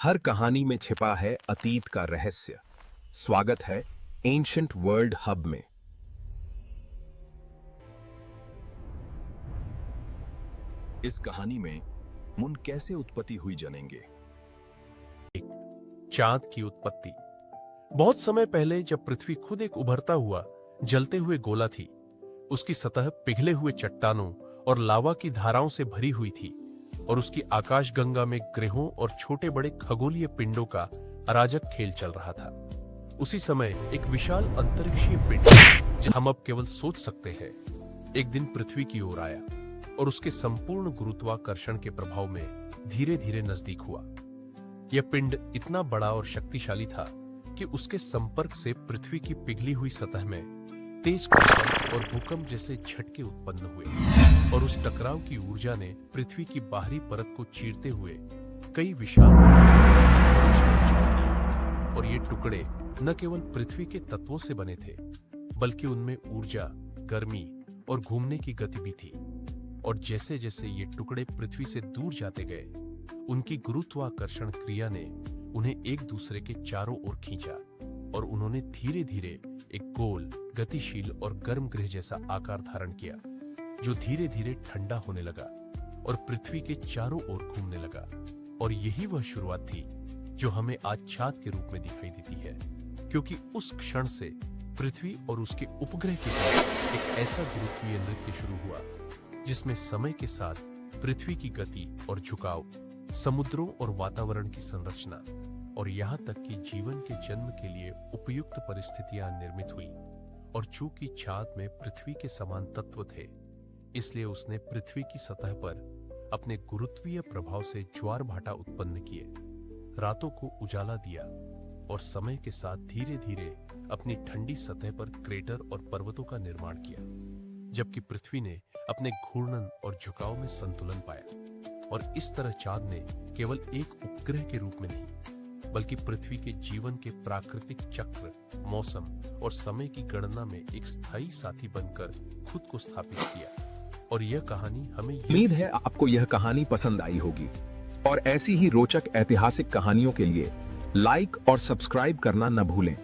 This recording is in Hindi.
हर कहानी में छिपा है अतीत का रहस्य। स्वागत है एंशंट वर्ल्ड हब में। इस कहानी में मुन कैसे उत्पत्ति हुई जानेंगे। चांद की उत्पत्ति। बहुत समय पहले जब पृथ्वी खुद एक उभरता हुआ जलते हुए गोला थी, उसकी सतह पिघले हुए चट्टानों और लावा की धाराओं से भरी हुई थी और उसकी आकाशगंगा में ग्रहों और छोटे बड़े खगोलीय पिंडों का अराजक खेल चल रहा था। उसी समय एक विशाल अंतरिक्षीय पिंड, जो हम अब केवल सोच सकते हैं, एक दिन पृथ्वी की ओर आया और उसके संपूर्ण गुरुत्वाकर्षण के प्रभाव में धीरे धीरे नजदीक हुआ। यह पिंड इतना बड़ा और शक्तिशाली था कि उसके संपर्क से पृथ्वी की पिघली हुई सतह में तेज कंपन और भूकंप जैसे झटके उत्पन्न हुए और उस टकराव की ऊर्जा ने पृथ्वी की बाहरी परत को चीरते हुए कई विशाल अंतरिक्ष में उछाल दिए। और ये टुकड़े न केवल पृथ्वी के तत्वों से बने थे, बल्कि उनमें ऊर्जा, गर्मी और घूमने की गति भी थी। और जैसे जैसे ये टुकड़े पृथ्वी से दूर जाते गए, उनकी गुरुत्वाकर्षण क्रिया ने उन्हें एक दूसरे के चारों ओर खींचा और उन्होंने धीरे धीरे एक गोल, गतिशील और गर्म ग्रह जैसा आकार धारण किया, जो धीरे धीरे ठंडा होने लगा और पृथ्वी के चारों ओर घूमने लगा। और यही वह शुरुआत थी जो हमें आज चांद के रूप में दिखाई देती है, क्योंकि उस क्षण से पृथ्वी और उसके उपग्रह के बीच एक ऐसा गुरुत्वीय नृत्य शुरू हुआ जिसमें समय के साथ पृथ्वी की गति और झुकाव, समुद्रों और वातावरण की संरचना और यहाँ तक कि जीवन के जन्म के लिए उपयुक्त परिस्थितियां निर्मित हुई। और चूंकि चांद में पृथ्वी के समान तत्व थे, इसलिए उसने पृथ्वी की सतह पर अपने गुरुत्वीय प्रभाव से ज्वार भाटा उत्पन्न किए, रातों को उजाला दिया और समय के साथ धीरे धीरे अपनी ठंडी सतह पर क्रेटर और पर्वतों का निर्माण किया। जबकि पृथ्वी ने अपने घूर्णन और झुकाव में संतुलन पाया। और इस तरह चांद ने केवल एक उपग्रह के रूप में नहीं, बल्कि पृथ्वी के जीवन के प्राकृतिक चक्र, मौसम और समय की गणना में एक स्थायी साथी बनकर खुद को स्थापित किया। और यह कहानी हमें उम्मीद है आपको यह कहानी पसंद आई होगी और ऐसी ही रोचक ऐतिहासिक कहानियों के लिए लाइक और सब्सक्राइब करना न भूलें।